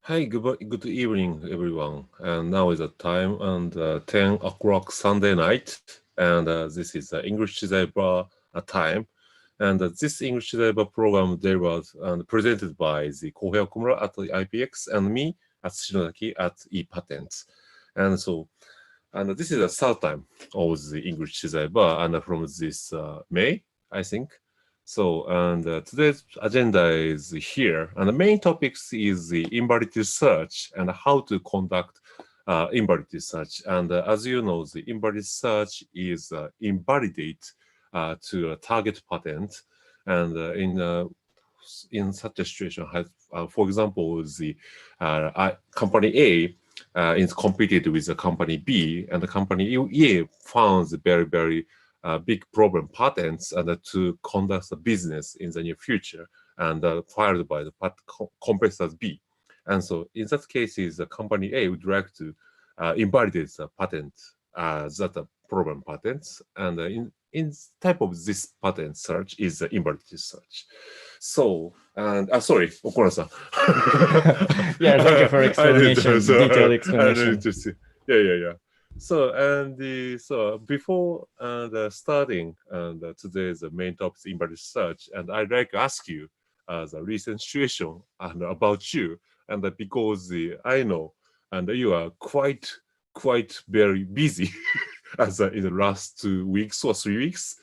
Hi, good evening, everyone. And now is the time and 10 o'clock Sunday night. And this is the English Chizai Bar time. And this English Chizai Bar program delivered and presented by the Kohei Okumura at the IPX and me at Atsushi Nozaki at ePatents. And this is the third time of the English Chizai Bar and from this May, I think. Today's agenda is here, and the main topics is the invalidity search and how to conduct invalidity search. And as you know, the invalidity search is invalidate to a target patent. And in such a situation, for example, the company A is competed with the company B, and the company A found very big problem patents and to conduct a business in the near future and filed by the competitors B. And so in that case, the company A would like to invalidate the patent that problem patents. And in type of this patent search is the invalidity search. Sorry, Okumura-san. Yeah, thank you for explanation, detailed explanation. Yeah. So before starting today's main topic invalidity search, and I'd like to ask you the recent situation and about you, and because I know and you are quite very busy as in the last 2 weeks or 3 weeks.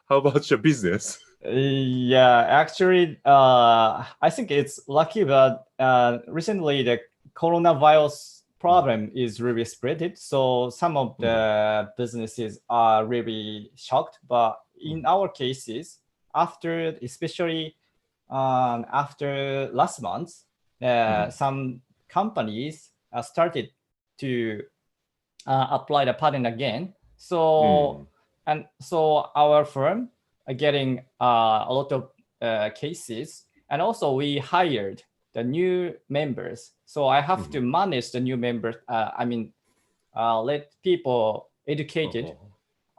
How about your business? Yeah, actually, I think it's lucky that recently the coronavirus problem is really spread. So some of the businesses are really shocked. But in our cases, especially after last month, some companies started to apply the patent again. So our firm are getting a lot of cases, and also we hired the new members. So I have to manage the new members. Let people educated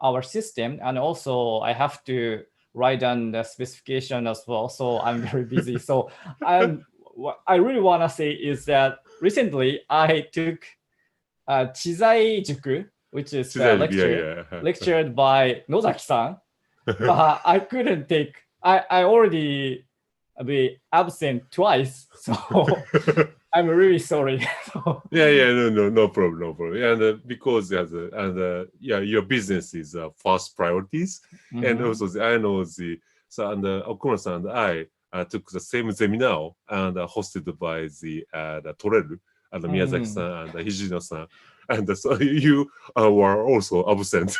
our system, and also I have to write down the specification as well. So I'm very busy. So what I really want to say is that recently I took Chizai Juku, which is lectured by Nozaki-san. But I couldn't take. I already be absent twice, so I'm really sorry. No problem. And because your business is first priorities, and also I know Okumura-san and I took the same seminar and hosted by the Toreru and Miyazaki-san and Hijino-san. And so you were also absent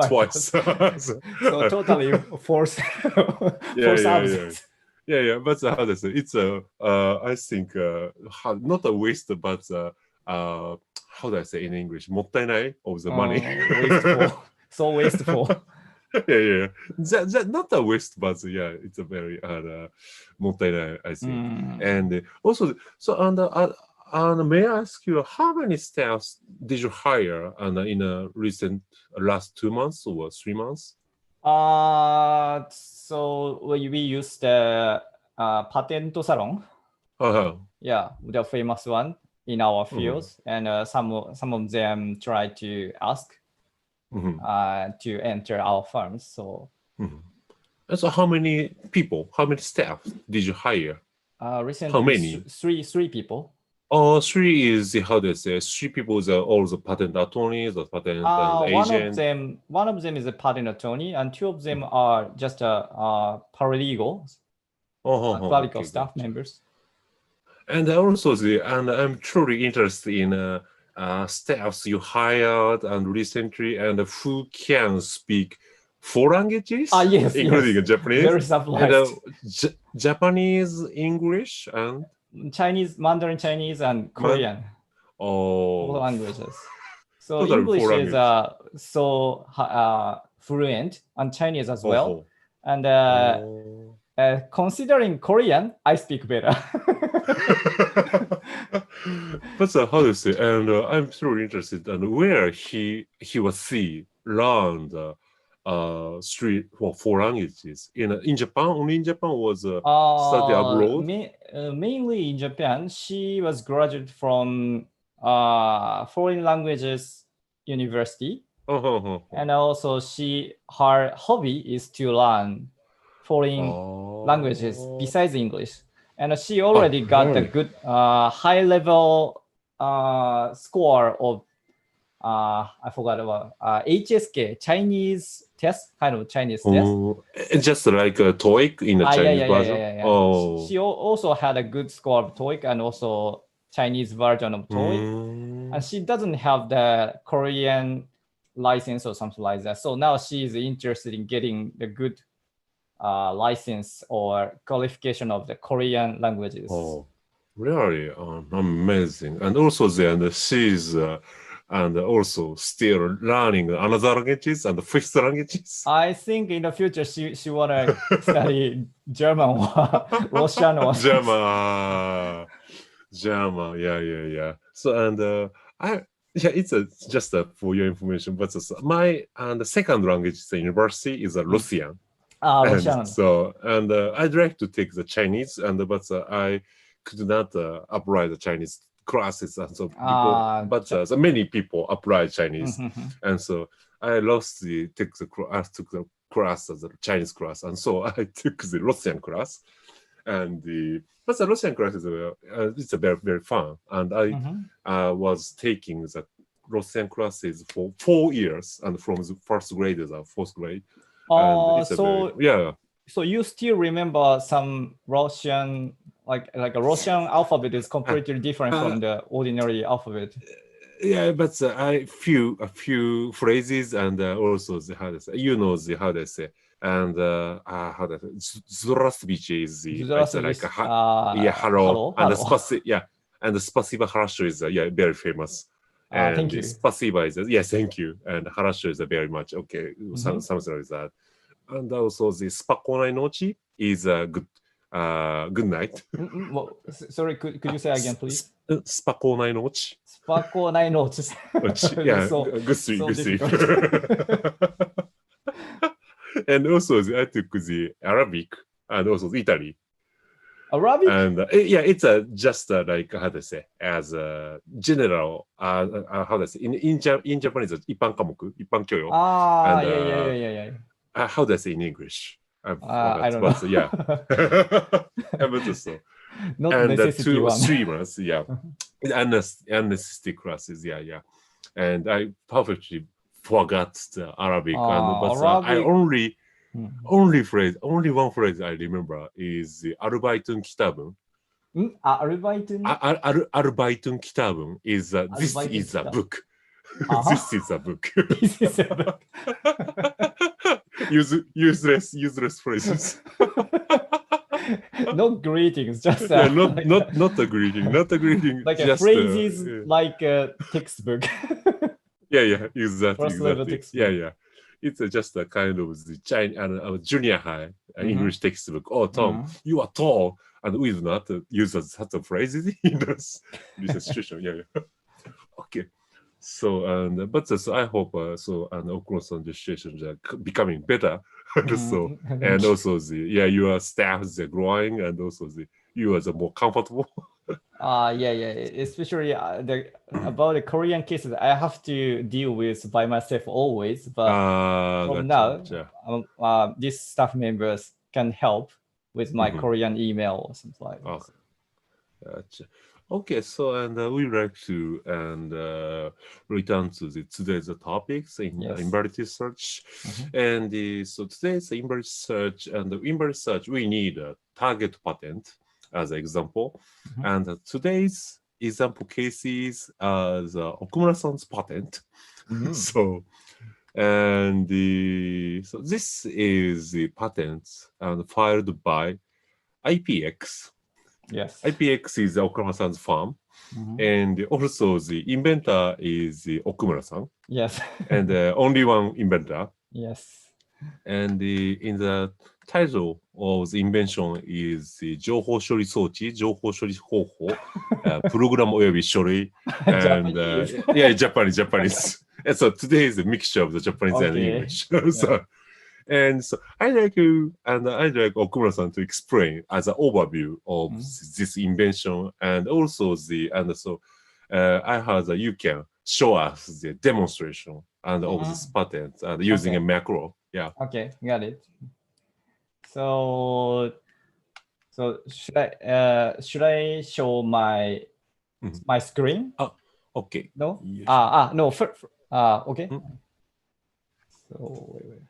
twice. So totally forced absence. Yeah. But how does it? It's I think not a waste, but how do I say in English? もったいない of the money. Wasteful. So wasteful. Yeah. Not a waste, but it's a very もったいない I think. And also, and may I ask you, how many staffs did you hire in a recent last 2 months or 3 months? So we use the patent salon. Yeah, the famous one in our fields, and some of them try to ask to enter our firms. So, and so how many staff did you hire? Recently, how many? Three people. Three is how they say. 3 people are all the patent attorneys, the patent agents. One of them is a patent attorney, and 2 of them are just paralegals, clerical staff members. And also, and I'm truly interested in staffs you hired and recently, and who can speak 4 languages, yes, including Japanese, very civilized. And, Japanese, English, and Chinese, Mandarin Chinese, and Korean. 4 languages. So English is so fluent, and Chinese as well. And considering Korean, I speak better. But how do you say? And I'm truly interested in where he was learned four languages. In Japan, only in Japan was study abroad. Mainly in Japan. She was graduate from foreign languages university. And also her hobby is to learn foreign languages besides English. And she already got a good high level score of I forgot about HSK, Chinese test, kind of Chinese test. Just like a TOEIC in a Chinese version. Yeah. She also had a good score of TOEIC and also Chinese version of TOEIC. And she doesn't have the Korean license or something like that. So now she is interested in getting the good license or qualification of the Korean languages. Oh, really? Amazing. And also then she's and also still learning another languages and fifth languages. I think in the future she wanna study German or Russian or German. Yeah. So and it's just for your information. But my second language in university is Russian. Russian. And I'd like to take the Chinese, but I could not apply the Chinese classes, and so but many people apply Chinese, and so I took the class as a Chinese class, and so I took the Russian class, and but the Russian class is it's a very very fun, and I was taking the Russian classes for 4 years, and from the first grade to the fourth grade. So you still remember some Russian, like a Russian alphabet is completely different from the ordinary alphabet. Yeah, but a few phrases and also the how to say, how they say, and how to say, Здравствуйте is like hello, and the spasiba хорошо is very famous. And thank you. Spasiba is thank you, and хорошо is very much okay, something like that. And also the спокойной ночи is good night. Sorry, could you say again, please? спокойной ночи. Спокойной ночи. Yeah, good sleep. And also I took the Arabic and also the Italy. Arabic? And it's just like how to say, as a general how to say, in Japanese 一般科目、一般教養。Yeah. How do I say in English? I don't know. But, yeah. But so. Not and necessity 2 one. streamers, unnecessity classes, And I perfectly forgot the Arabic, but Arabic. Only one phrase I remember is the 아르바이트는 기타분. 아르바이트는 기타분 is this is a book. This is a book. This is a book. useless phrases. Not greetings, just not a greeting. Like just, a phrases like a textbook. Exactly. Yeah. It's just a kind of the Chinese junior high English textbook. Oh, Tom, you are tall, and we do not use such a phrases in this situation. Yeah. Okay. So so I hope Okumura-san's situations are becoming better. So and also your staff is growing, and also you are more comfortable. Especially about the Korean cases, I have to deal with by myself always. But from now, these staff members can help with my Korean email or something like that. Gotcha. Okay, so we like to return to today's topics in invalidity search, and so today's invalidity search, and in invalidity search we need a target patent as an example, and today's example cases are the Okumura-san's patent. So so this is the patent filed by IPX. Yes. IPX is Okumura-san's firm, and also the inventor is Okumura-san. Yes. And only one inventor. Yes. And in the title of the invention is the 情報処理装置、情報処理方法、プログラム及び書類。And Japanese. And so today is a mixture of the Japanese and English. So And so I like Okumura-san to explain as an overview of this invention, and also I heard that you can show us the demonstration and of this patent and using a macro. Yeah. Okay, got it. So should I show my screen? Okay. No. Yes. No. Okay. So wait.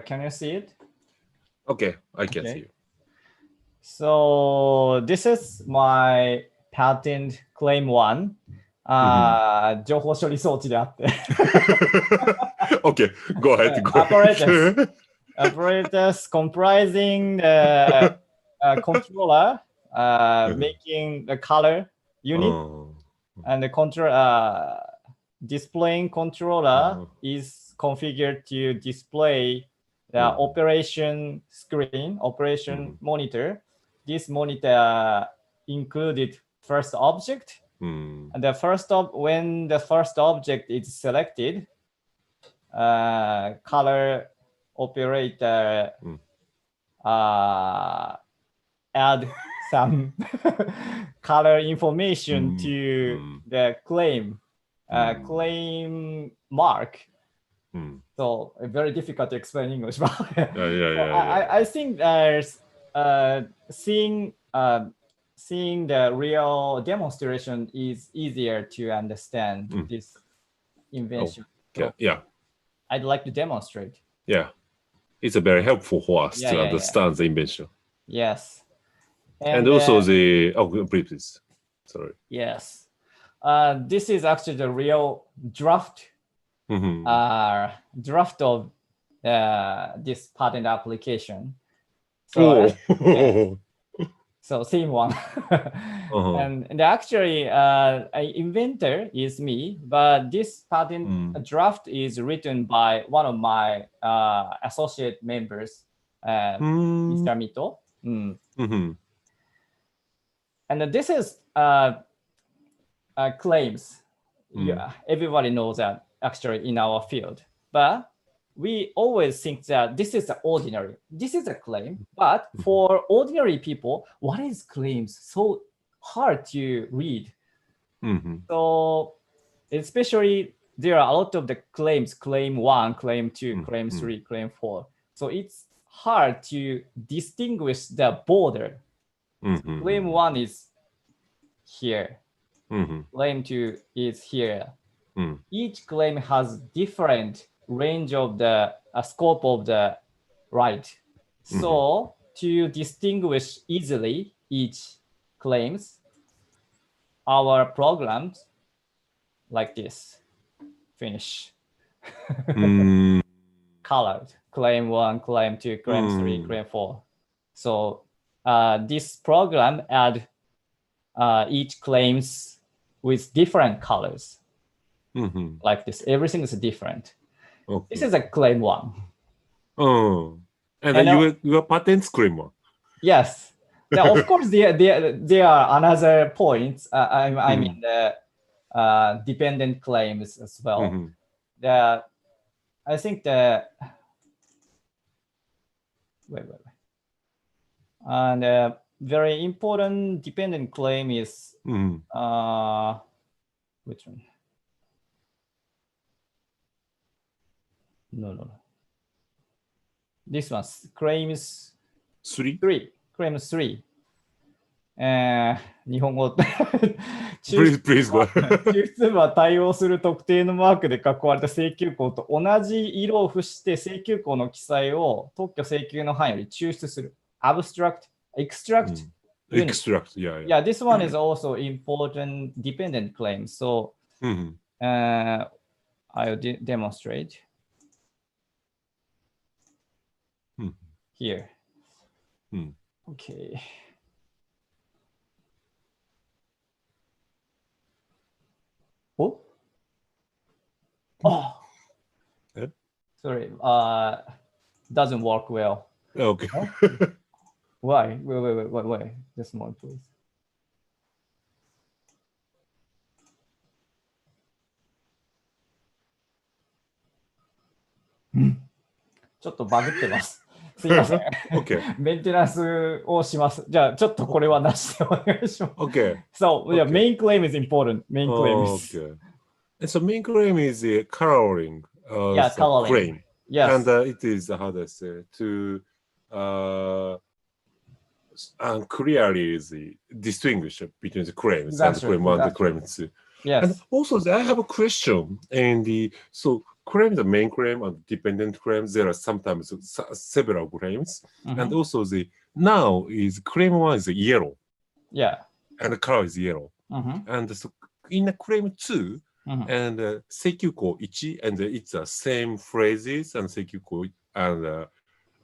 Can you see it? Okay, I can see you. So this is my patent claim one. 情報処理装置であって。Okay, go ahead. Apparatus comprising the controller, making the color unit, and the displaying controller is configured to display the operation screen, operation monitor. This monitor included first object. And when the first object is selected, color operator add some color information to the claim mark. So very difficult to explain English, but I think there's seeing the real demonstration is easier to understand this invention. Yeah. I'd like to demonstrate. Yeah. It's very helpful for us to understand the invention. Yes. And also please. Sorry. Yes. This is actually the real draft of this patent application. So, so same one. And actually, inventor is me, but this patent draft is written by one of my associate members, Mr. Mito. And this is claims. Yeah, everybody knows that actually in our field, but we always think that this is ordinary. This is a claim, but for ordinary people, what is claims? So hard to read. So especially there are a lot of the claims, claim 1, claim 2, claim 3, claim 4. So it's hard to distinguish the border. Claim 1 is here. Claim 2 is here. Each claim has different range of the scope of the right. So to distinguish easily each claims, our programs like this finish. Colored. Claim 1, claim 2, claim 3, claim 4. So this program add each claims with different colors. Like this. Everything is different. Okay. This is a claim 1. And your patent's claim 1. Yes. Now, of course, there are another points. I mean the dependent claims as well. I think wait. And very important dependent claim is which one? No. This one, claims 3. Claims 3. 日本語Please go. 抽出部は対応する特定のマークで囲われた請求項と同じ色を付して請求項の記載を特許請求の範囲より抽出する。Extract. Extract, yeah. This one is also important dependent claim. So I'll demonstrate here. Okay. Sorry. Doesn't work well. Okay. Why? Wait. Just more, please. ちょっとバグってます。すいません。Okay. メンテナンスをします。じゃあ、ちょっとこれはなしでお願いします。Okay. So, yeah, Okay. main claim is important. Main claim is. Okay. And so main claim is coloring Yeah, the coloring. claim. Yes. And it is, how do I say, to clearly distinguish between the claims and claim 1 and claim 2. Yes. And also, I have a question. So claim, the main claim and dependent claims, there are sometimes several claims. And also now is claim 1 is yellow. Yeah. And the color is yellow. And so in the claim 2, and 請求項1, and it's the same phrases and 請求項 and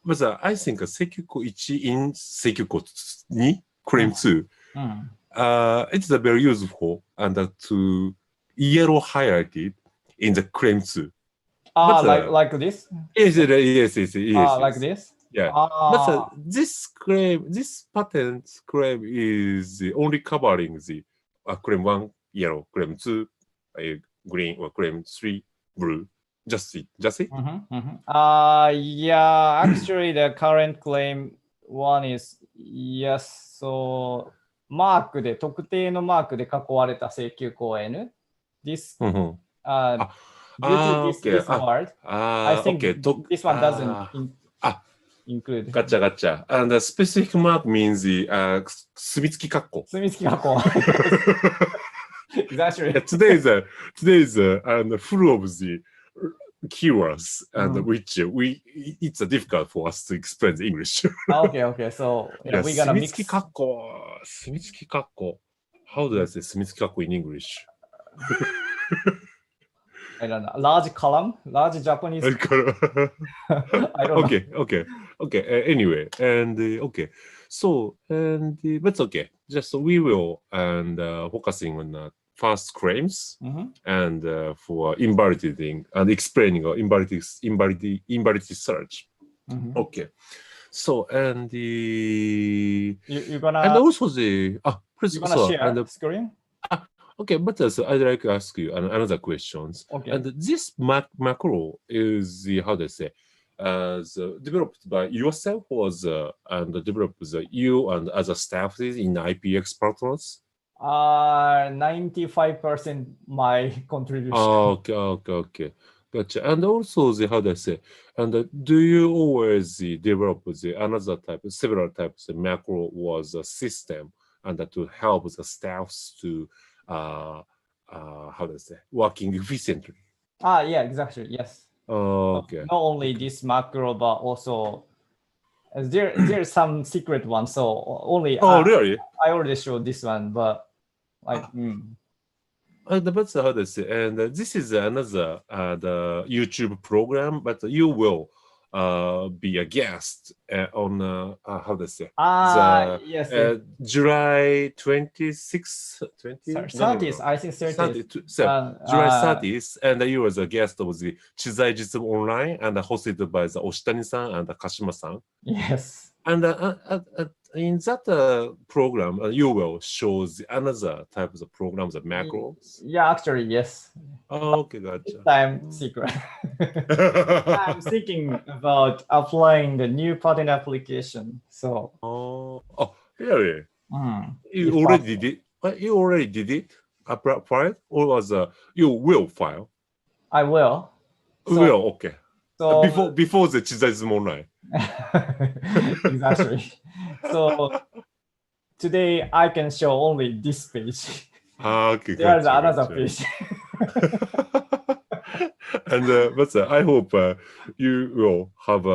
but I think 請求項1 in 請求項2, claim 2, it's very useful and to yellow highlighted in the claim 2. Like this? Yes. Like this? Yeah. But this patent claim is only covering the claim 1 yellow, claim 2 green, or claim 3 blue. Just it. Yeah, actually the current claim 1 is yes. So マークで特定のマークで囲われた請求項 N. This due to this word, I think this one doesn't include. Gotcha. And the specific mark means the 墨付き括弧. 墨付き括弧. Exactly. Today is full of the keywords and which it's difficult for us to explain the English. Okay. So we're gonna mix. 墨付き括弧. How do I say 墨付き括弧 in English? I don't know. Large column, large Japanese. I don't know. Okay. Anyway, and okay. So but okay. Just we will focusing on the first claims and for invalidating and explaining invalidity search. Okay. So and you're gonna and also the please, you're gonna share the screen. Okay, but I'd like to ask you another questions. Okay. And this macro is how do I say, developed by yourself or and developed you and other staff in IPX partners? 95% my contribution. Okay. Gotcha. And also how do I say, and do you always develop several types of macro was a system and to help the staffs to how do I say, working efficiently? Yeah, exactly. Yes. Okay. Not only this macro, but also there's some secret one. So only. Really? I already showed this one, but like. But how do I say? And this is another the YouTube program, but you will be a guest on how do I say? Yes. July 26th, 30th, I think 30th. July 30th, and you was a guest of the Chizai Jitsu Online and hosted by the Oshitani-san and Kashima-san. Yes. And in that program, you will show another type of programs, the macros. Yeah, actually, yes. Okay, gotcha. This time secret. I'm thinking about applying the new patent application. So. Oh, really? You already did it? You already did it? Apply it, or was you will file? I will. Okay. So before the Chizai Online. Exactly. So today I can show only this page. Okay. There's another page. And but I hope you will have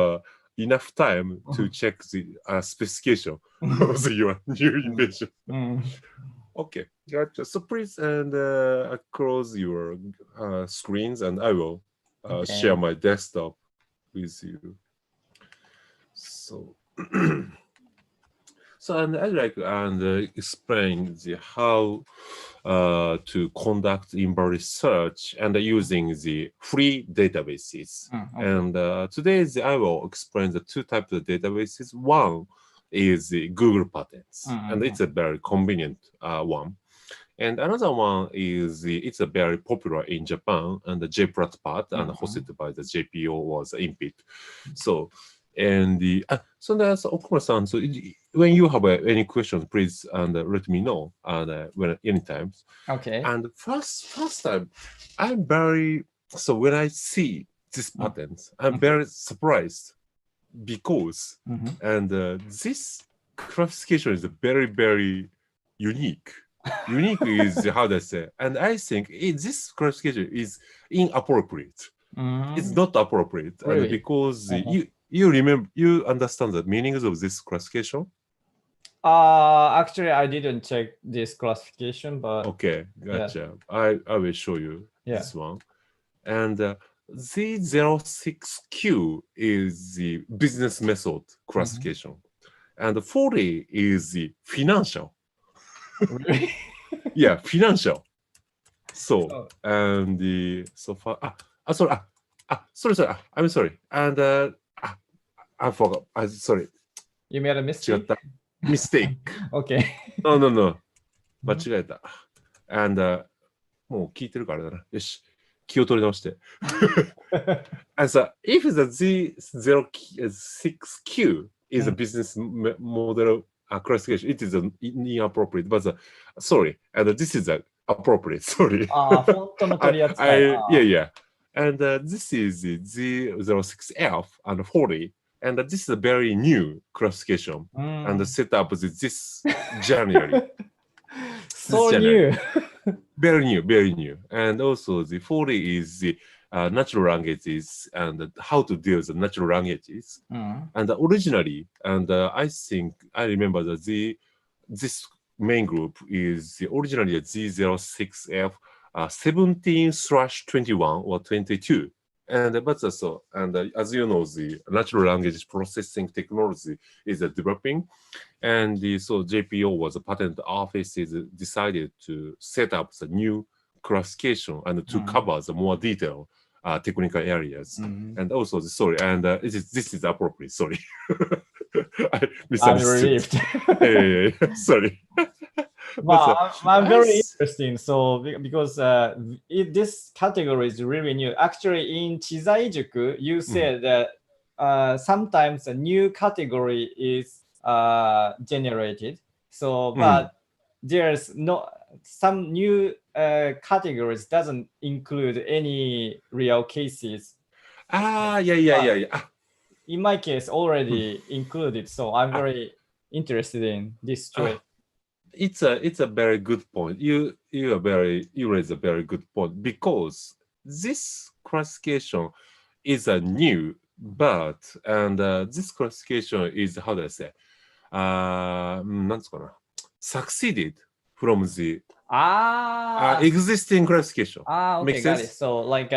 enough time to check the specification of your new invention. Okay, gotcha. So please and close your screens, and I will share my desktop with you. So, and I'd like to explain how to conduct invalid search and using the free databases. And today I will explain the two types of databases. One is the Google Patents, and it's a very convenient one. And another one is it's a very popular in Japan, and the JPRAT part and hosted by the JPO was Impit. So, and so that's Okumura-san. So when you have any questions, please let me know when anytime. Okay. And first time, so when I see these patterns, I'm very surprised because and this classification is very, very unique. Unique is how they say, and I think this classification is inappropriate. It's not appropriate, Really? and because you understand the meanings of this classification. Actually, I didn't check this classification, but okay, gotcha. Yeah. I will show you this one, and Z06Q is the business method classification, and 40 is the financial. Really? Yeah, financial. So and so far sorry, I'm sorry, and I forgot. Sorry. You made a mistake. Mistake. Okay. No. 間違えた。And もう聞いてるからだな。よし。気を取り直して。And so, if the Z06Q is a business model classification, it is inappropriate. But sorry, and this is appropriate. Sorry. フォントの取り扱い。Yeah. And this is the Z06F and 40. And this is a very new classification and set up this January. So new. Very new. And also the 40 is the natural languages and how to deal with the natural languages. And originally, and I think I remember that this main group is originally a Z06F 17/21 or 22. And but so, and as you know, the natural language processing technology is developing, and so JPO was a patent office is decided to set up the new classification and to cover the more detailed technical areas. And also, this is appropriate. Sorry, I misunderstood. I'm relieved. Sorry. Well, I'm very interesting. So because this category is really new. Actually, in Chizai Juku, you said that sometimes a new category is generated. So, but there's some new categories doesn't include any real cases. Yeah. In my case, already included. So I'm very interested in this trade. It's a very good point. You raise a very good point because this classification is a new, but this classification is how do I say? なんつうかな? Succeeded from the existing classification. Okay, got it. So like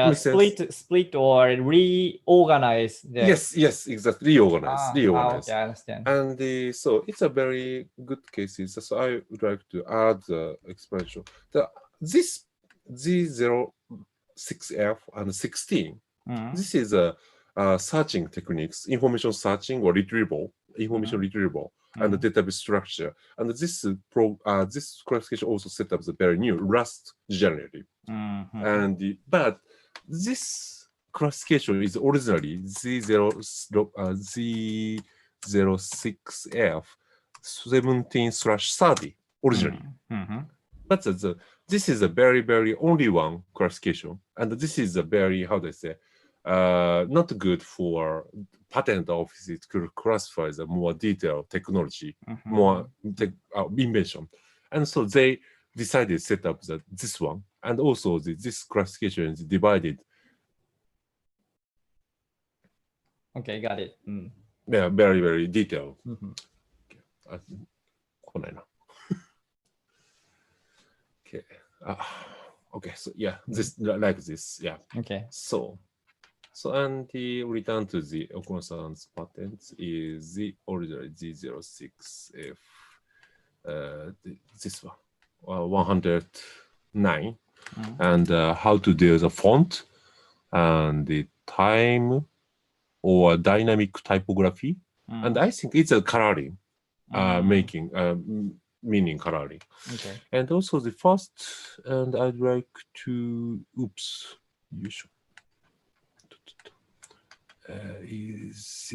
split or reorganize. Yes, exactly. Reorganize. Okay, I understand. And so it's a very good case. So I would like to add the explanation. This Z06F and 16. This is a searching techniques, information searching or retrieval, and the database structure. And this classification also set up the very new last January. And but this classification is originally Z06F 17/30 originally. But this is a very, very only one classification. And this is a very, how do I say, not good for patent offices to classify the more detailed technology, more invention. And so they decided to set up this one. And also this classification is divided. Okay, got it. Yeah, very, very detailed. Okay. Okay, so yeah, this like this, yeah. Okay. So and the return to the Okumura-san's patent is the original Z06F, this one, 109, and how to do the font and the time or dynamic typography, and I think it's a coloring making meaning coloring. Okay. And also the first, and I'd like to, oops, is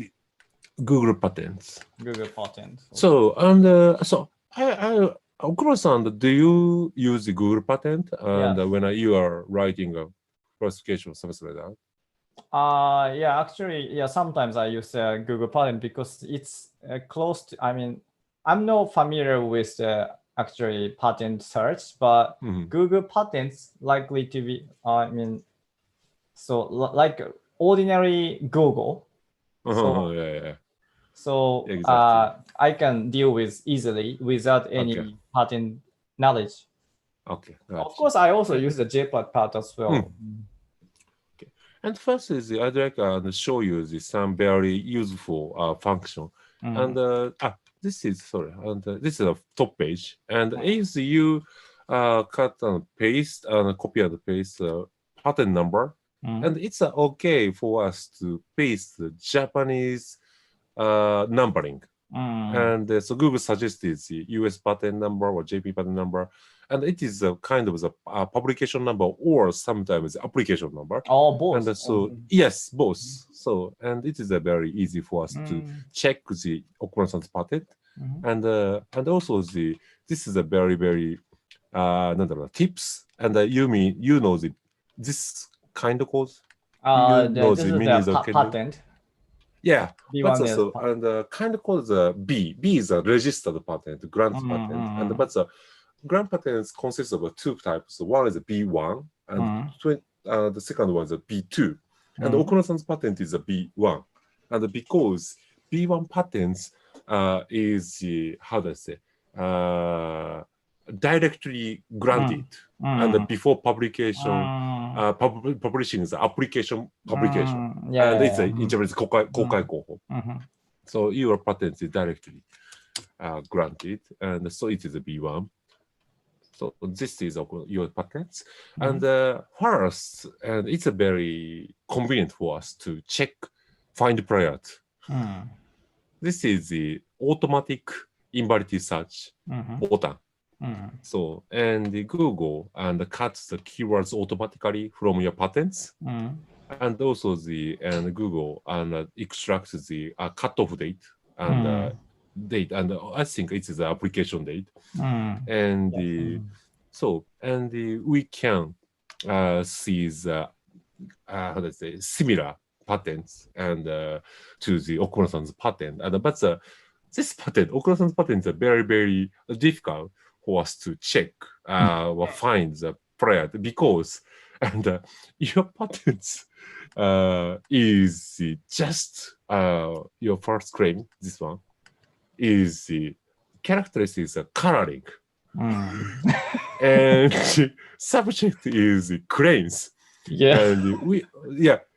Google patents. Google patents. So, and so Okura-san, do you use the Google patent and when you are writing a classification or something like that? Yeah, actually, yeah, sometimes I use Google patent because it's close to, I mean, I'm not familiar with the actually patent search, but Google patents likely to be, I mean, so like ordinary Google. So, so exactly. I can deal with easily without any patent knowledge. Okay. Of course, I also use the JPEG part as well. Okay. And first is I'd like to show you some very useful function. And this is this is a top page. And if you cut and paste and copy and paste patent number, and it's okay for us to paste the Japanese numbering. And so Google suggested the US patent number or JP patent number, and it is a kind of a publication number or sometimes application number. Oh, both. And so yes, both. So and it is a very easy for us to check the Okumura-san's patent, and also this is a very tips, and you know this kind of code. This is the patent. Yeah, but also and kind of called the B. B is a registered patent, grant patent, and but the grant patents consist of two types. One is a B1, and the second one is a B2. And Okumura-san's patent is a B1, and because B1 patents is how do I say directly granted, and before publication. Publishing is application publication, and it's in Japanese 公開候補. So your patent is directly granted, and so it is a B1. So this is your patents, and first, and it's a very convenient for us to check find prior. This is the automatic invalidity search button. So and Google and cuts the keywords automatically from your patents, and also Google and extracts the cutoff date and date, and I think it is the application date, and we can see the how do I say similar patents and to the Okumura-san's patent, and but this patent, Okumura-san's patent, is very difficult for us to check or find the prior, because and your patents is just your first claim. This one is the characteristics coloring, and subject is claims. And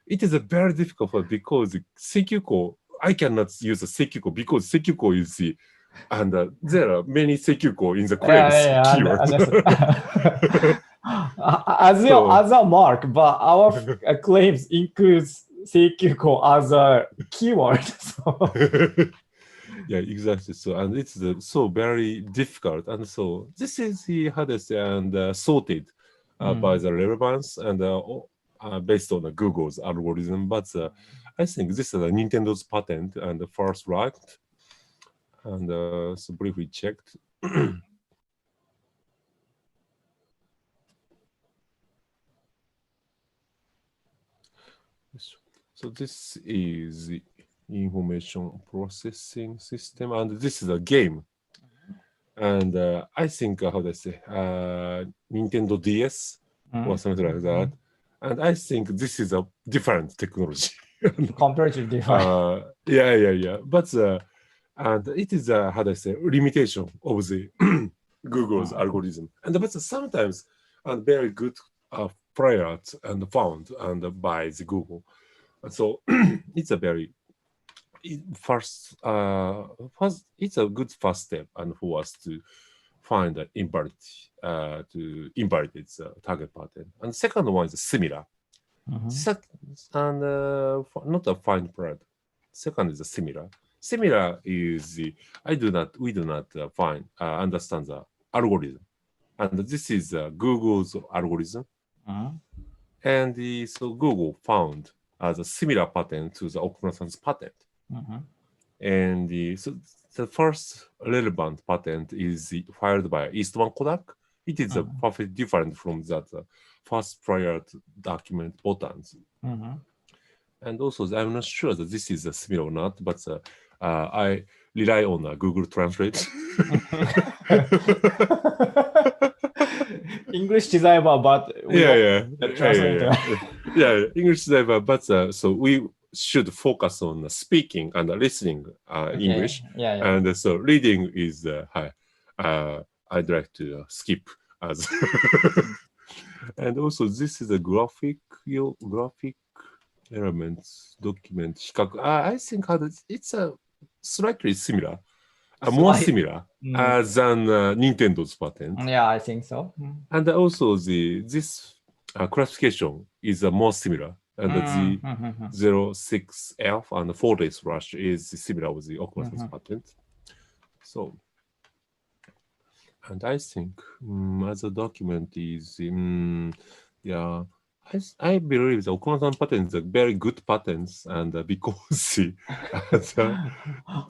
it is a very difficult because sekyuko, I cannot use a sekyuko because sekyuko is the and there are many sekyuko in the claims keyword. As a mark, but our claims includes sekyuko as a keyword. So. Yeah, exactly. So and it's so very difficult, and so this is the hardest and sorted by the relevance and based on Google's algorithm. But I think this is a Nintendo's patent and the first right. And so briefly checked. So this is the information processing system, and this is a game. And I think how do I say Nintendo DS or something like that. And I think this is a different technology. Comparatively different. Yeah. But and it is a how do I say limitation of the Google's algorithm. And but sometimes and very good prior and found and by the Google. And so it's a very first it's a good first step and for us to find an invalid to invalidate the target pattern. And the second one is similar. And not a find prior. Second is a similar. similar is we do not understand the algorithm. And this is Google's algorithm. And so Google found as a similar pattern to the Okumura-san's patent. And so the first relevant patent is filed by Eastman Kodak. It is perfectly different from that first prior to document buttons. And also, I'm not sure that this is similar or not, but I rely on Google Translate. English Chizai Bar, but yeah, English Chizai Bar, but so we should focus on speaking and listening English. And so reading is I'd like to skip as. And also, this is a graphic elements document. I think it's slightly similar, more similar than Nintendo's patent. Yeah, I think so. And also this classification is more similar. And the 06F and 4-day slash is similar with the Okumura-san's patent. So, and I think as a document is, I believe the Okumura-san patent is a very good patents, and because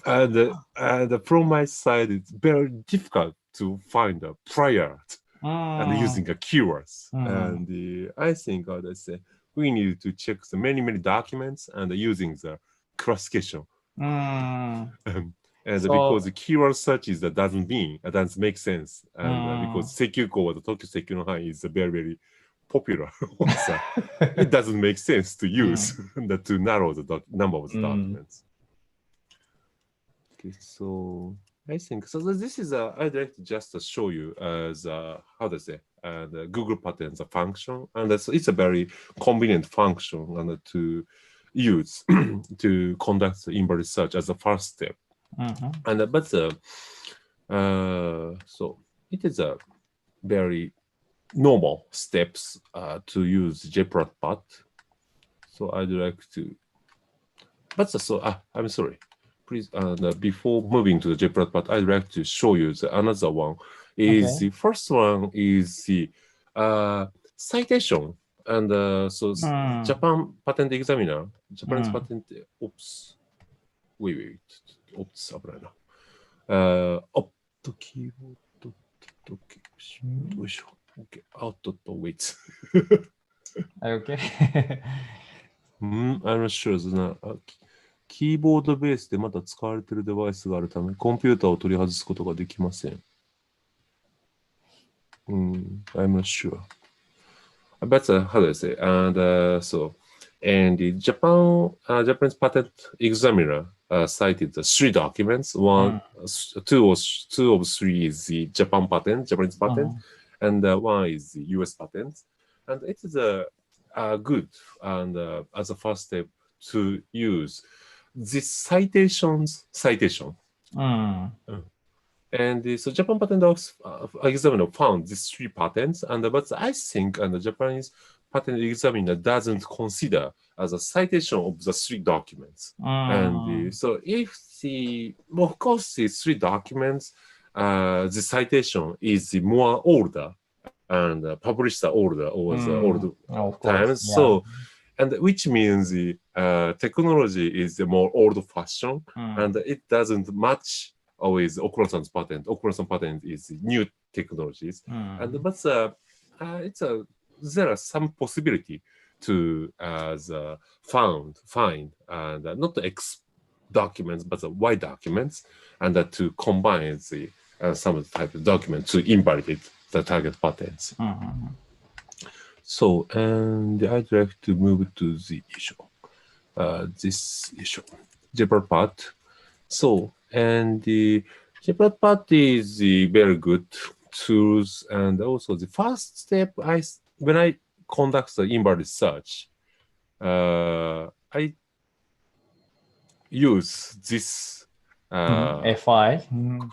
and from my side, it's very difficult to find a prior and using keywords. And I think I say we need to check the many documents and using the classification. And because the keyword searches that doesn't make sense, and because Sekyuko or the Tokyo Sekyuko no Hai is a very popular also, it doesn't make sense to use to narrow the number of the documents. Okay, so I think so. This is I'd like to just show you the the Google patent, the function, and it's a very convenient function and to use to conduct the invalid search as a first step. And so it is a very normal steps to use JPRAT. So I'd like to, I'm sorry. Please, before moving to the JPRAT, I'd like to show you another one. The first one is the citation, and so Japan patent examiner, Japanese patent. Oops, wait. Oops, 危ないな。キーボードどうしよう。OK、wait. Okay. I'm not sure. キーボードベースでまだ使われているデバイスがあるため、コンピューターを取り外すことができません。I'm not sure. But how do I say? And the Japanese patent examiner cited the 3 documents. Two of 3 is the Japanese patent, and 1 is the US patent. And it is good and as a first step to use this citation. And so Japan Patent Examiner found these 3 patents, but I think the Japanese patent examiner doesn't consider as a citation of the 3 documents. And so if of course the 3 documents, the citation is more older and published older over the old times. Yeah. So, and which means the technology is more old-fashioned, and it doesn't match always Okumura-san's patent. Okumura-san patent is new technologies, but there are some possibility to find and not the X documents but the Y documents, and to combine the some type of document to invalidate the target patents. So, and I'd like to move to the issue. This issue, JPRAT. So, and the JPRAT is the very good tools, and also the first step. When I conduct the invalid search, I use this FI and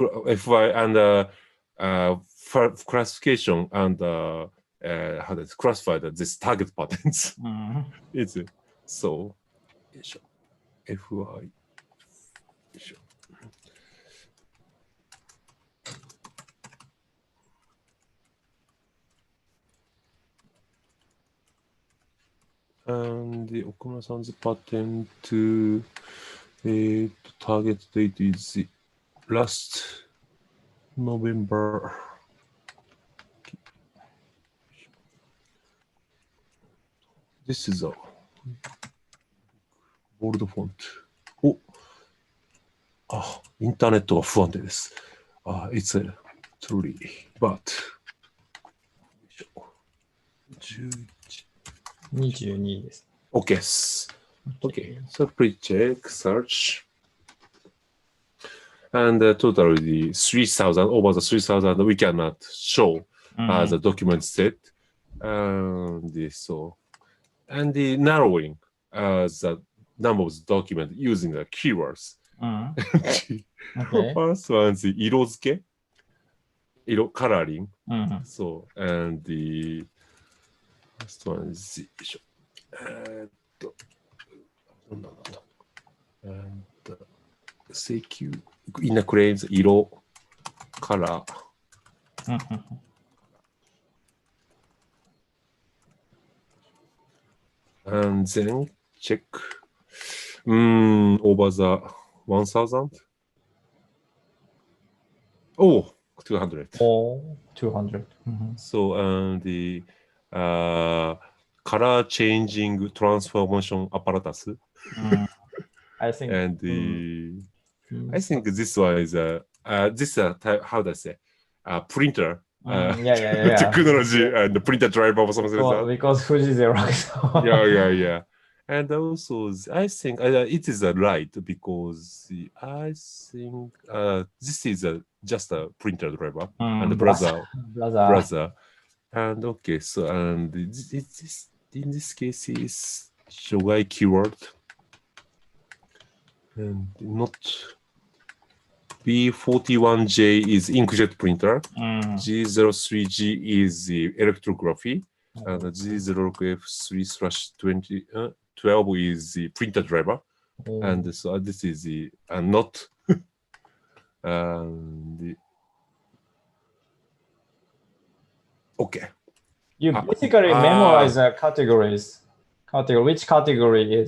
classification and how to classify this target patents. It's so FI. And the Okumura-san's patent target date is the last November. This is a bold font. お、あ、インターネットが不安定です。あ、it's a truly, but 22です。OK です。OK, so please check, search. And totally the 3,000, over the 3,000, we cannot show the document set. And the narrowing the number of the document using the keywords. Okay. First one is the 色付け, coloring. So, and the first one is the請求 in a claims 色 color. And then check over the 1,000. Oh, 200. Oh, 200. So the color changing transformation apparatus. I think. And I think this one is this type, how do I say, printer. Technology and the printer driver or something like that. Because Fuji Xerox. Yeah. And also, I think it is right because I think this is just a printer driver and brother. And okay, so and this in this case is Shogai keyword and not B41J is inkjet printer. G03G is the electrography. And G06F3/12 is the printer driver. And so this is the not. Okay. You basically memorize the categories. Which category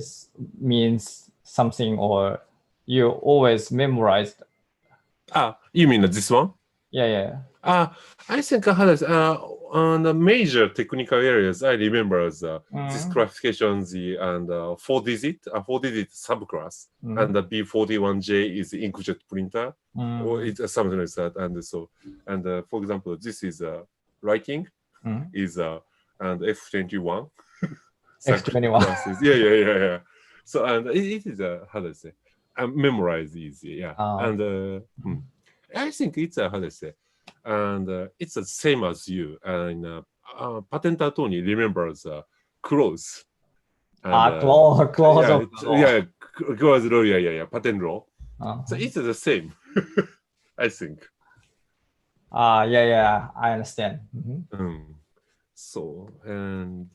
means something, or you always memorize. You mean this one? Yeah. I think on the major technical areas, I remember this classification, and 4-digit subclass, and the B41J is the inkjet printer, or it's something like that. And so, and for example, this is writing is and F21. F21. Yeah. So and it is how do I say? Memorize easy, yeah. And I think it's how do I say? And it's the same as you. And patent attorney remembers close. Close. Close law, yeah. Patent law. So it's the same, I think. Yeah. I understand. So and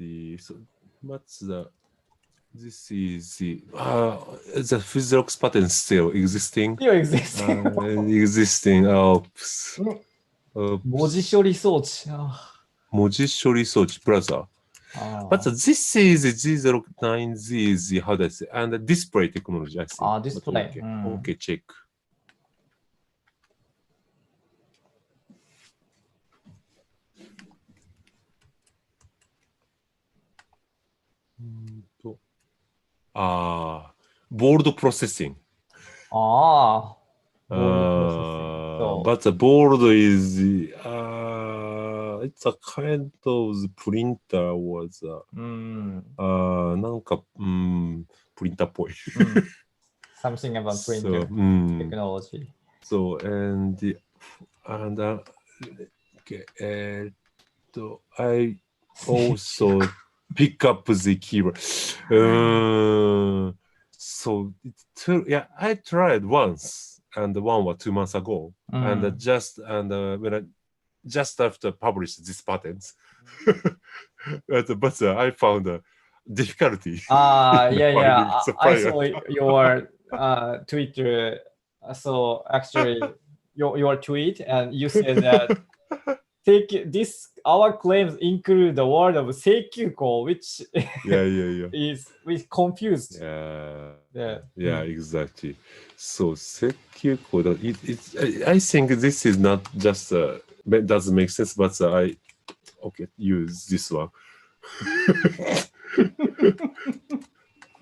what's the? This is the Xerox patent still existing. Existing. Oops. 文字処理装置。文字処理装置 browser. But this is G09Z is the how do I say? And the display technology, I think. Display. Okay, check. Board processing. But the board is it's a kind of the printer was なんかprinter っぽい。Something about printer technology. So I also pick up the keyword. So I tried once, and one or 2 months ago, and just after published these patents, but I found difficulty. Yeah. I saw your Twitter So actually, your tweet and you said that our claims include the word of 請求項, which is confused. Yeah, exactly. So 請求項, I think this is not just doesn't make sense, but I use this one.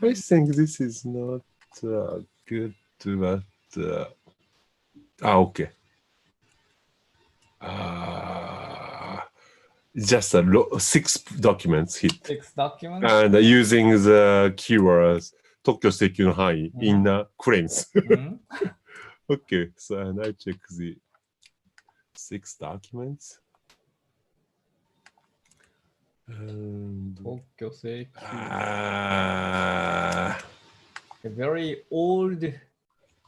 I think this is not good, but okay. Just 6 documents hit. 6 documents? And using the keywords 特許請求の範囲 in the claims. Okay, so and I check the 6 documents. And 特許請求 A very old.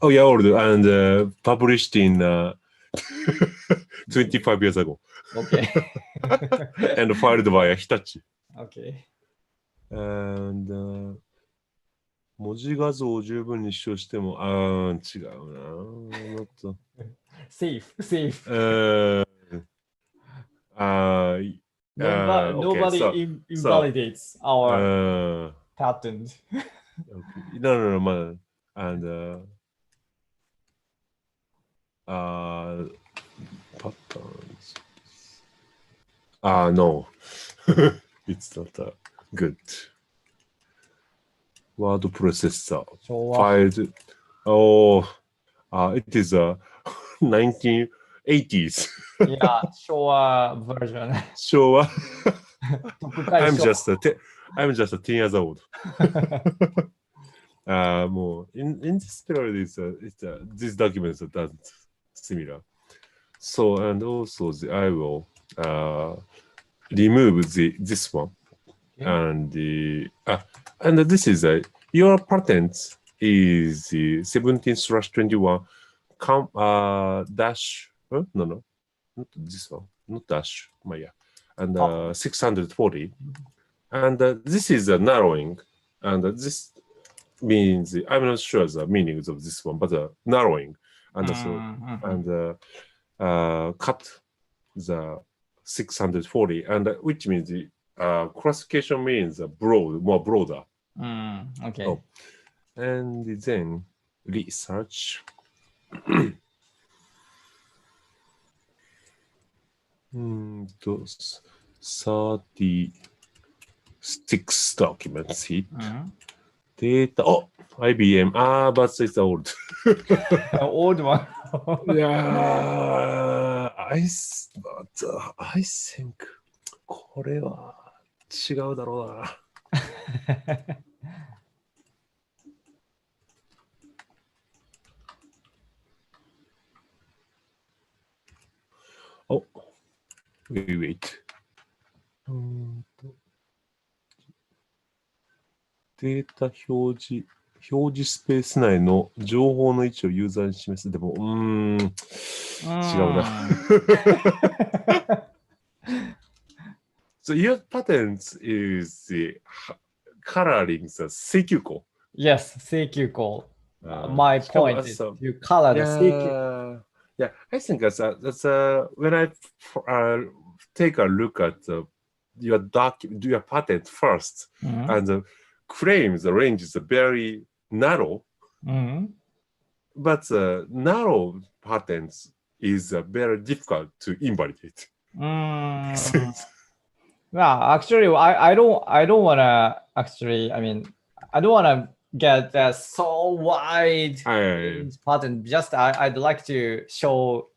Oh yeah, old and published in 25 years ago. Okay. And filed by Hitachi. Okay. And 文字画像を十分に使用しても、違うな。Safe. Nobody invalidates our patent. No. And patterns. No. It's not good. Word processor. Filed. It is 1980s. Yeah, 昭和 version. 昭和. I'm just 10 years old. More in this period these documents are similar. So and also I will remove this one. Okay. And this is your patent is 17/21 dash. No, not this one, not dash. And 640. And this is a narrowing, and this means I'm not sure the meanings of this one, but narrowing, and and cut the 640, and which means the classification means more broader. Okay. Oh. And then research. 36 documents hit. Data. Oh, IBM. But it's old. Old one. Yeah. I think これは違うだろうな。Oh, wait. データ表示スペース内の情報の位置をユーザーに示す。でも、違うな。So your patent is coloring the 請求項. Yes, 請求項. My point is you color the 請求. Yeah, I think that's when I take a look at your patent first, and the claims the range is very narrow, but narrow patents is very difficult to invalidate. Yeah, actually, I don't wanna actually. I mean, I don't wanna get so wide patent. Just I'd like to show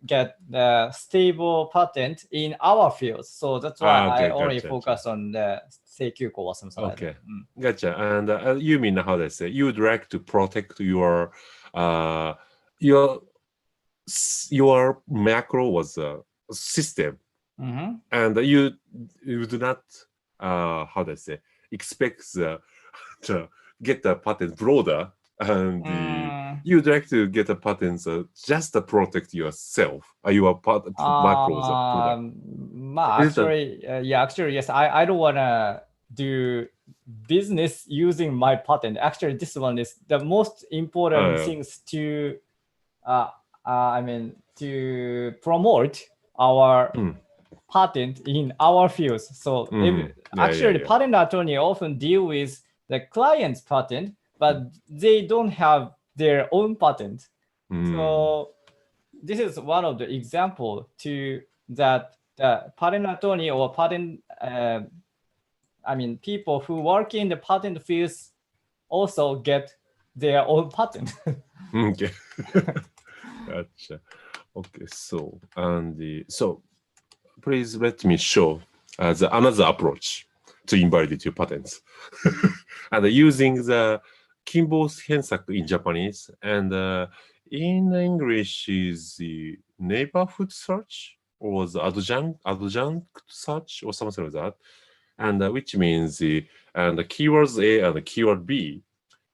get the stable patent in our field. So that's why I only focus on the 請求項or something like that. Gotcha. And you mean how they say you would like to protect your macro was a system, and you do not how they say expect to get the patent broader, and you'd like to get a patent just to protect yourself. Your macros product. Actually, yes. I don't wanna do business using my patent. Actually, this one is the most important things to, to promote our patent in our fields. So actually, patent attorney often deal with the client's patent, but they don't have their own patent. So this is one of the example to that the patent attorney or patent, people who work in the patent fields also get their own patent. Okay. Gotcha. Okay, so please let me show another approach to invalidate your patents. And using the Kimbo hensaku in Japanese, and in English is the neighborhood search or the adjunct search or something like that, and which means the keywords A and the keyword B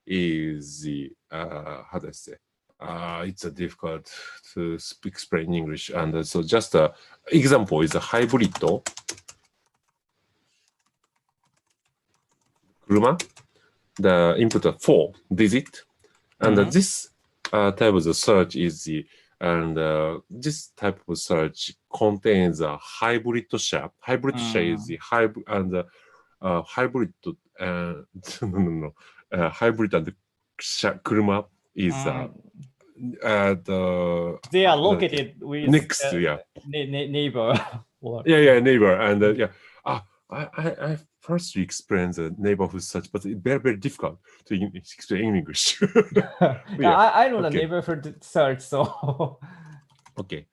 is the how do I say? It's difficult to explain in English, and so just an example is a hybrid. 車 the input of 4 digit, and this type of the search is the this type of search contains a hybrid share. Hybrid share is the hybrid and hybrid hybrid and 車 is they are located with next neighbor. Neighbor, and I first explained the neighborhood search, but it's very difficult to explain in English. I know the neighborhood search, so. Okay.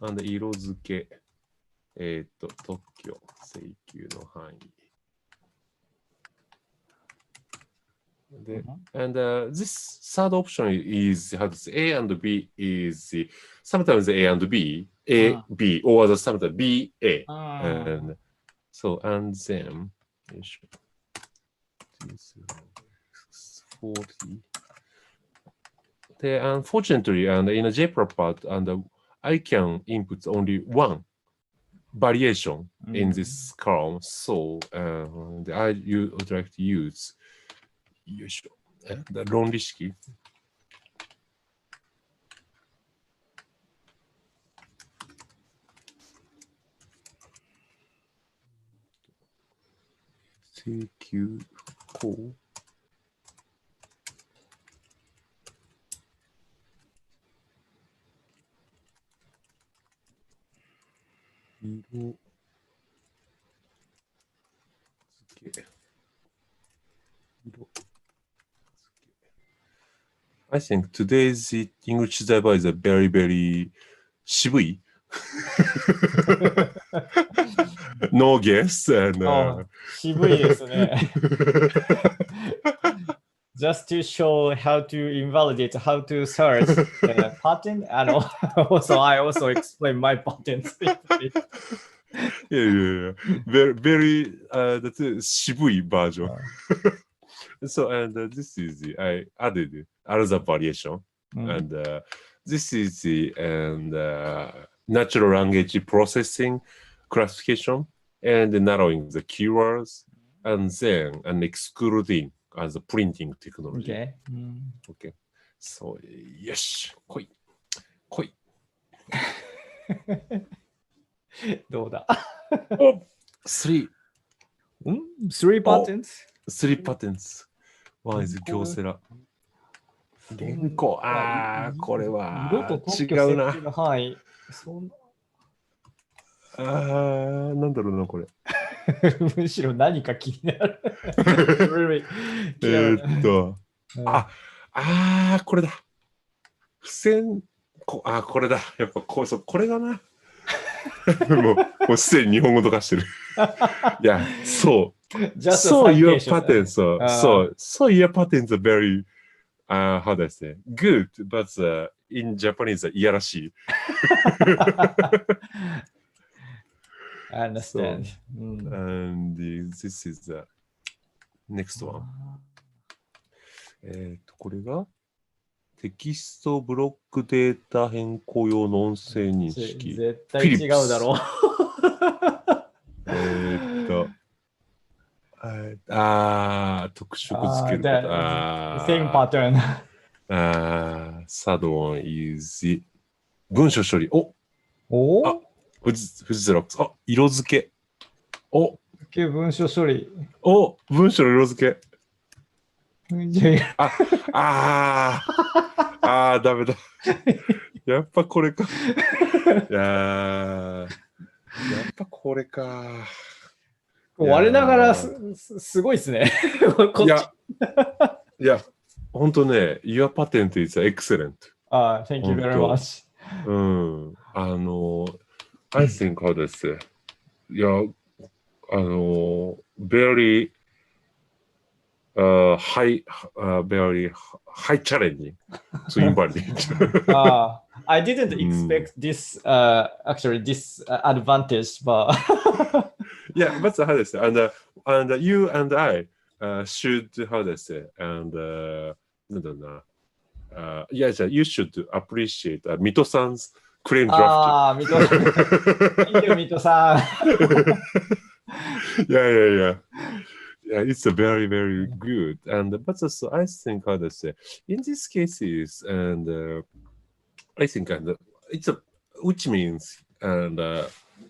And 色付け、特許、請求の範囲。And this third option is how to say A and B is sometimes A and B, A, B, or sometimes B, A. And so, and then, 40. Unfortunately, and in a JPRA part, and I can input only one variation in this column. So I would like to use the 論理式。請求項色付け I think today's English Chizai Bar is a very 渋いNo guess and 渋いですね。Just to show how to invalidate, how to search the patent, and also I also explain my patent. Very that's a 渋い version. So and this is I added another variation, and this is the natural language processing classification and narrowing the keywords, and then excluding as a printing technology. Okay. Okay. So yes, 来い。どうだお Three patents? Three patents. One is 京セラ。原稿。これは色と特許違うな。設定の範囲。なんだろうな、これ。むしろ何か気になる。これだ。付箋、これだ。やっぱこれだな。もうすでに日本語とかしてる。いや、そう。So your patents, so your patents are very, how do I say, good, but in Japanese, いやらしい。I understand. And this is the next one. これがテキストブロックデータ変更用の音声認識。絶対違うだろう。特色つけること。same pattern. Third one is 文書処理。富士ゼロックス。色付け。文書処理。文書の色付け。ダメだ。やっぱこれか。やっぱこれか。我ながらすごいですね。いや、本当ね、Your patent is excellent. Thank you very much. I think how to say, very very high challenging to invalidate. I didn't expect this advantage, but yeah, but how to say, and you and I should how to say, and you should appreciate Mito-san's claim drafting. Thank you, Mito-san. Yeah, it's a very, very good. But also, I think how to say, in these cases, and I think which means,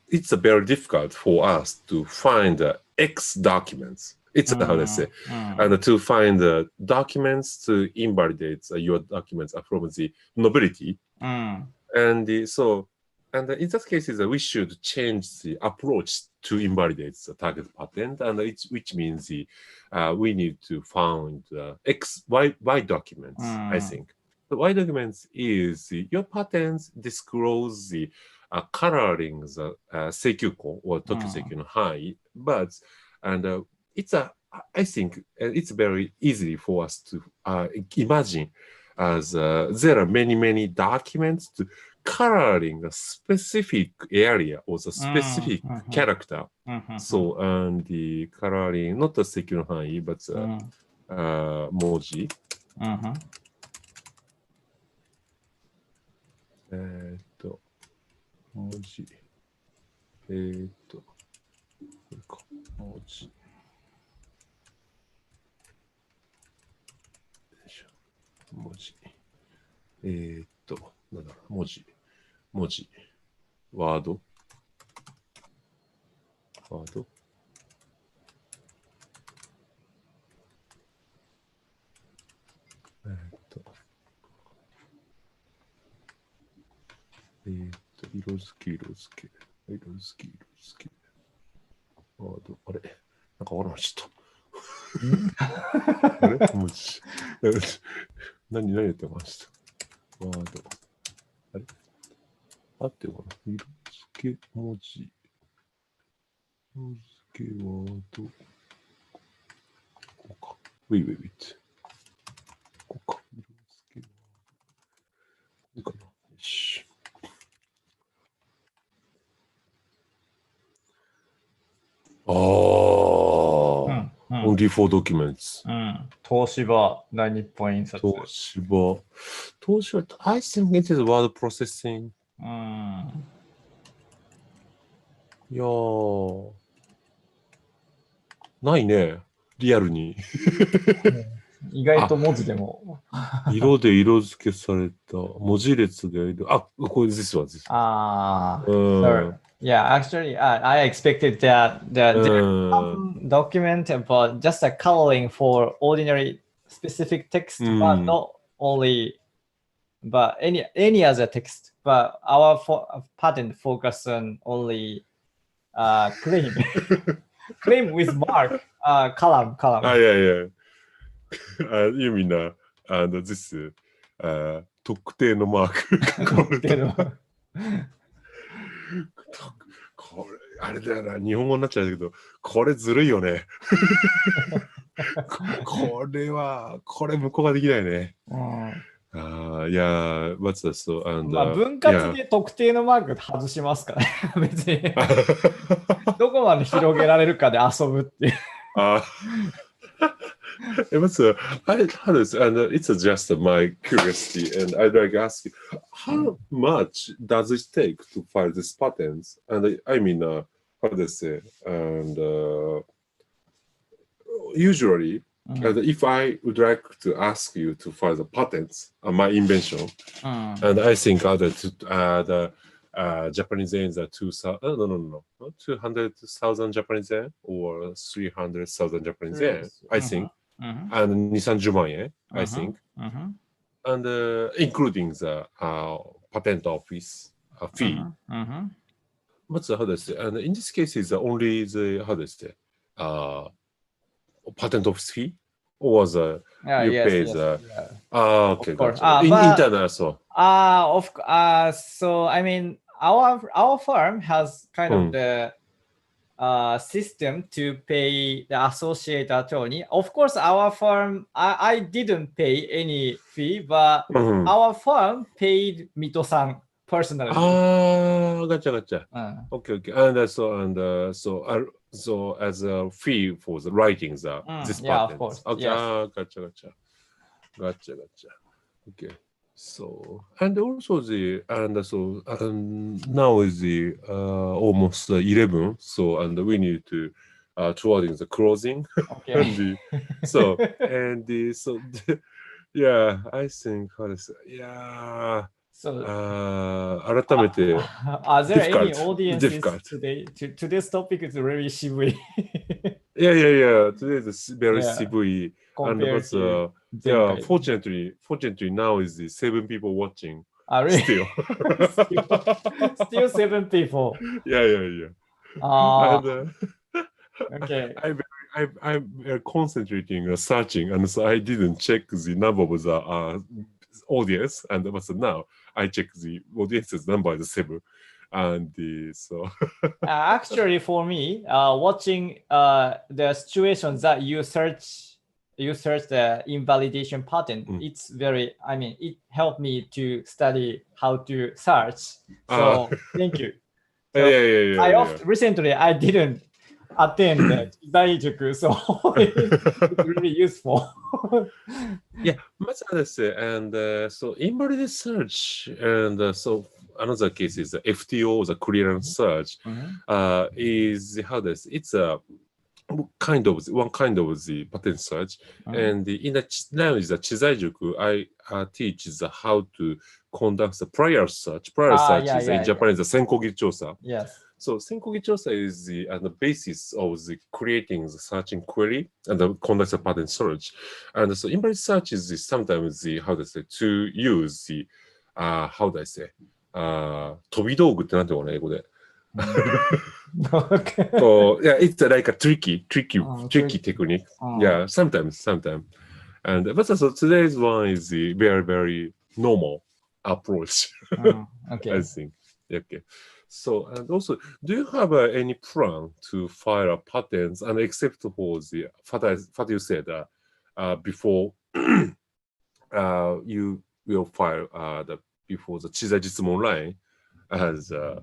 it's very difficult for us to find X documents. It's how to say, and to find the documents to invalidate your documents from the nobility. And in that cases, we should change the approach to invalidate the target patent, and which means we need to find Y documents. I think the Y documents is your patents disclose the coloring the 請求項 or 特許請求の範囲, but I think it's very easy for us to imagine as there are many documents to coloring a specific area or the specific character. So, and the coloring, not the 請求の範囲, but 文字。文字。これか。文字。文字。なんだろう、文字。ワード。色付け。ワード。あれなんかわからんしった。あれ文字。何やってましたワード。あれ合ってるかな色付け、文字。色付け、ワード。こうか。ウェイ。こうか。色付け、ワード。いいかなよし。Only for documents. 東芝第日本印刷。東芝、I think it is word processing. いやー、ないね、リアルに。意外と文字でも。色で色付けされた文字列で、これthis one. Yeah, actually, I expected that there document about just a coloring for ordinary specific text, but not only, but any other text. But our patent focus on only claim with mark, column. Yeah. You mean this 特定のマーク。これあれだよな、日本語になっちゃうけど、これずるいよね。これ向こうができないね。いや、what's that so? 分割で特定のマーク外しますからね。別に。どこまで広げられるかで遊ぶっていう。It's just my curiosity, and I'd like to ask you, how much does it take to file these patents? And I mean, how to say, and usually And if I would like to ask you to file the patents on my invention, and I think the Japanese yen is 200,000 Japanese yen or 300,000 Japanese yen, I think, and 2,30 万yen, I think, and including the patent office fee. But how does it? And in this case, is only the patent office fee, or the you pay the okay, gotcha. In internal, so so I mean, our firm has kind of the system to pay the associate attorney. Of course, our firm, I didn't pay any fee, but our firm paid Mito-san personally. Gotcha. Okay. And so as a fee for the writing this patent. Yeah, of course. Okay. Yes. Gotcha. Okay. So and also now is the almost 11. So and we need to towards the closing. Okay. Yeah, I think how is yeah. So, 改めて are there any difficult. audiences today? Today's topic is really shibui. Yeah. Today is very shibui. Compared to Fortunately now is the 7 people watching. Really? Still. Still 7 people. Yeah. Okay. I'm concentrating searching, and so I didn't check the number of the audience, and but now I check the audience's number is 7, and so actually for me, watching the situations that you search the invalidation patent, it's very, I mean, it helped me to study how to search. So thank you. So recently I didn't attend the Chizai Juku, so it's really useful. Yeah, much understand. And so invalid search, and so another case is the FTO, the clearance search, is it's a one kind of the patent search, and in the now is the Chizai Juku, I teach how to conduct the prior search. Prior search is in Japanese the senkogi chosa. Yes. So senkogi chosa is the basis of the creating the searching query and the conduct the patent search. And so invalid search is sometimes to use the飛び道具ってなんていうのかな英語で。So yeah, it's like a tricky technique. Yeah, sometimes. And but so today's one is the very, very normal approach. Okay. I think. Okay. So and also, do you have any plan to file patents, and except for the what you said before you will file before the Chizai Jitsumon line as you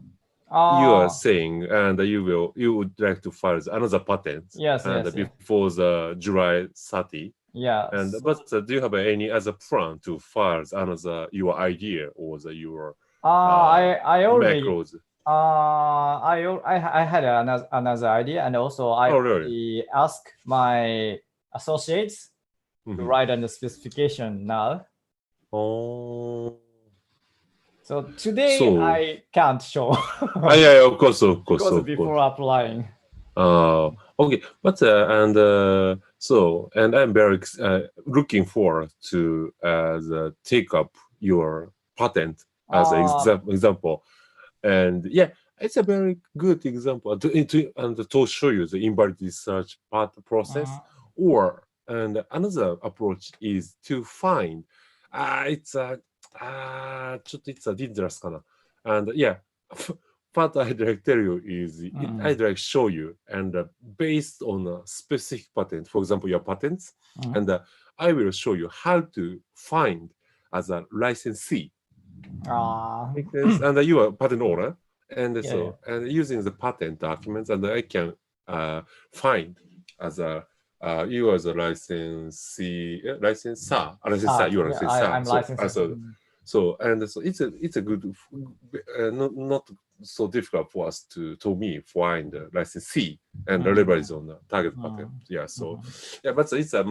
are saying, and you would like to file another patent. Yes. Before the July 30. Yeah. And but do you have any other plan to file another your idea or your I already macros? I had another idea, and also I asked my associates to write on the specification now. So today I can't show. Of course. Before applying. Okay, but and I'm very looking forward to take up your patent as an example, and yeah, it's a very good example to show you the invalidity search process, and another approach is to find it's a dangerous kind of, and yeah. What I'd like to tell you is I'd like to show you, and based on a specific patent, for example, your patents, and I will show you how to find as a licensee. And you are a patent owner, and and using the patent documents, and I can find as a you as a licensee, you are a licensor. I'm licensed. So it's a good, not so difficult for us to me find the licensee and leverage on the target patent. Yeah, so yeah, but it's a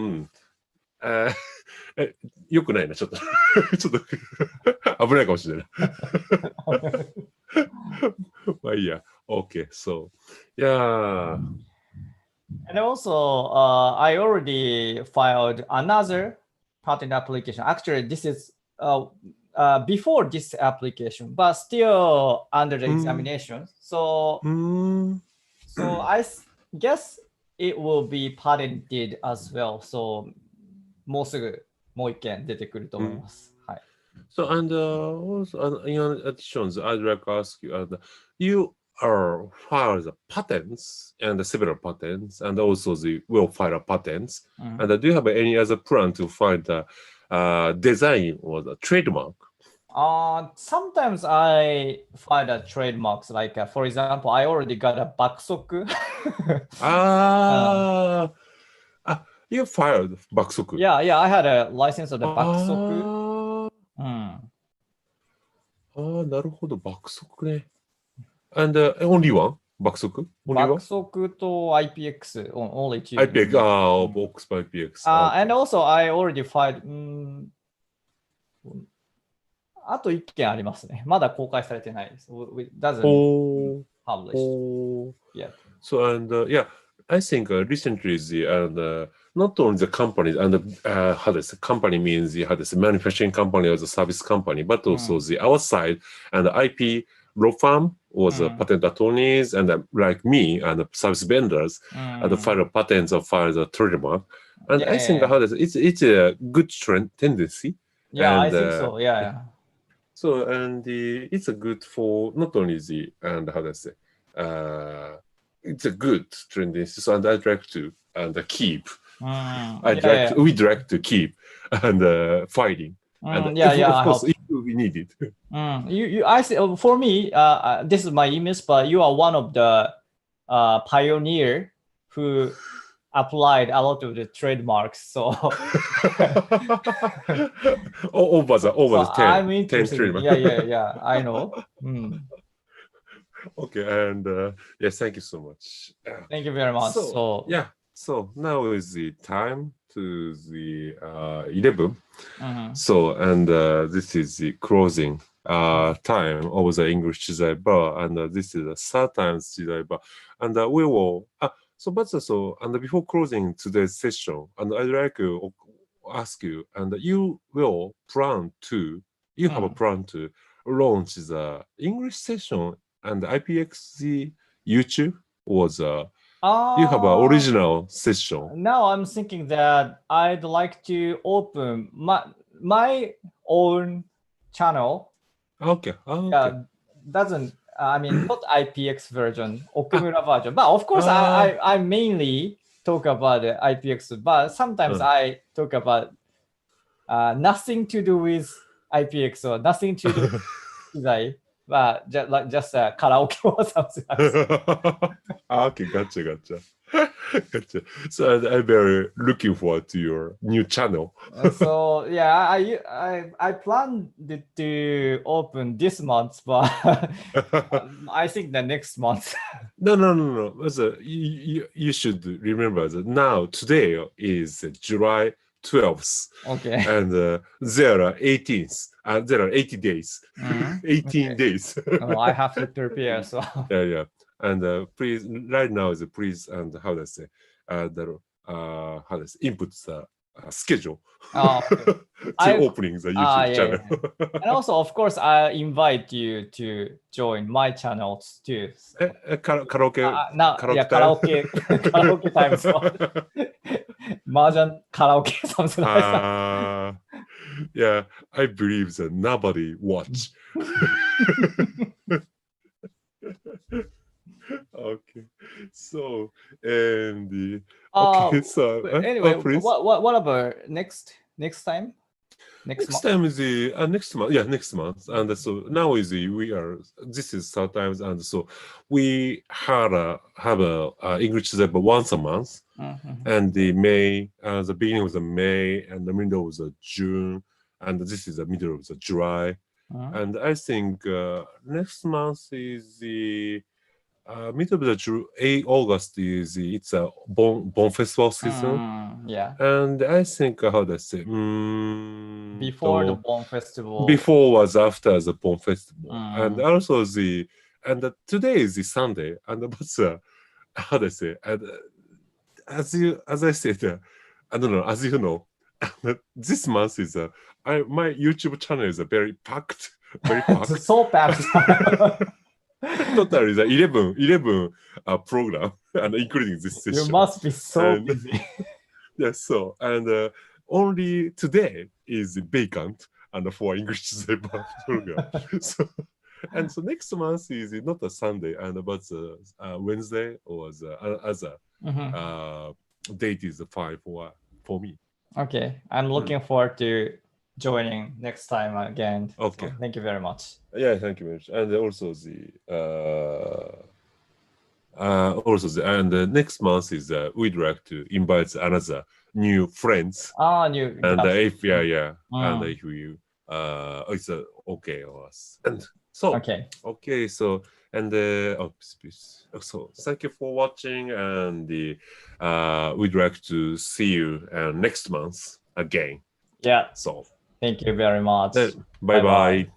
よくないな、ちょっと。ちょっと危ないかもしれない。まあいいや。Okay, so yeah. And also, I already filed another patent application. Actually, this is before this application, but still under the examination. So I guess it will be patented as well. So もうすぐもう一件出てくると思います。はい。So and also in additions, I'd like to ask you, you are filed the patents and several patents, and also the will file patents. And do you have any other plan to find the design or the trademark? Sometimes I find a trademarks, like for example, I already got a baksoku. You filed baksoku. Yeah, I had a license of the baksoku. なるほど、爆速ね。And only one? 爆速 Only one? 爆速と IPX, only two. IPX, box by IPX. And also I already filed, あと1件ありますね。まだ公開されてないです。It doesn't publish. Yeah. So, and yeah, I think recently not only the companies and how does the company means how does the manufacturing company or the service company, but also the our side and the IP law firm or the patent attorneys and like me and the service vendors and file patents or file the trademark. And I think how does it's a good trend tendency. Yeah, and, I think so. Yeah. So and it's a good for not only the and how does it it's a good trend. So and I'd like to keep. We'd like to keep and fighting. And of course, if we need it. I say for me, this is my image, but you are one of the pioneer who applied a lot of the trademarks. So over the 10. I'm interested. 10 yeah. I know. Okay, and yes, thank you so much. Thank you very much. So now is the time to the 11. So and this is the closing time of the English Chizai Bar, and this is the third time Chizai Bar, and we will. And before closing today's session, and I'd like to ask you, and you have a plan to launch the English session and IPX YouTube or you have an original session. Now I'm thinking that I'd like to open my own channel. Okay. Doesn't not IPX version, Okumura version. But of course, I mainly talk about the IPX, but sometimes I talk about nothing to do with IPX or nothing to do with Chizai, but just karaoke or something like that. Okay, gotcha. So I'm very looking forward to your new channel. So yeah, I planned it to open this month, but I think the next month. No. You should remember that today is July 12th. Okay. And there are 18th. There are 80 days. 18 days. I have to prepare. So. Yeah. And please, right now is please and how do I say input the schedule to opening the YouTube channel. Yeah. And also, of course, I invite you to join my channels too. Karaoke. Karaoke time. So. Mahjong karaoke something like that. Yeah, I believe that nobody watch. Okay, so and so anyway, what about next time? Next time is the next month. Yeah, next month. And so now is this is sometimes, and so we have a English Chizai Bar once a month, and the beginning of the May and the middle of the June and this is the middle of the July. And I think next month is the middle of the August it's a Bon Festival season. Yeah. And I think how do I say? Before the Bon Festival. Before was after the Bon Festival, and also today is the Sunday, and what's how do I say? And as I said, I don't know. As you know, this month is my YouTube channel is very packed, very packed. So packed. Total is 11 program, and including this session. You must be so busy. Yes, so and only today is vacant and for English Chizai Bar program. So next month is not a Sunday and but Wednesday or the other date is fine for me. Okay, I'm looking forward to joining next time again. Okay, so thank you very much. Yeah, thank you very much. And also the next month is we'd like to invite another new friends. New. And if and if you it's okay or us. And so okay. So and so thank you for watching, and we'd like to see you next month again. Yeah. So thank you very much. Bye bye.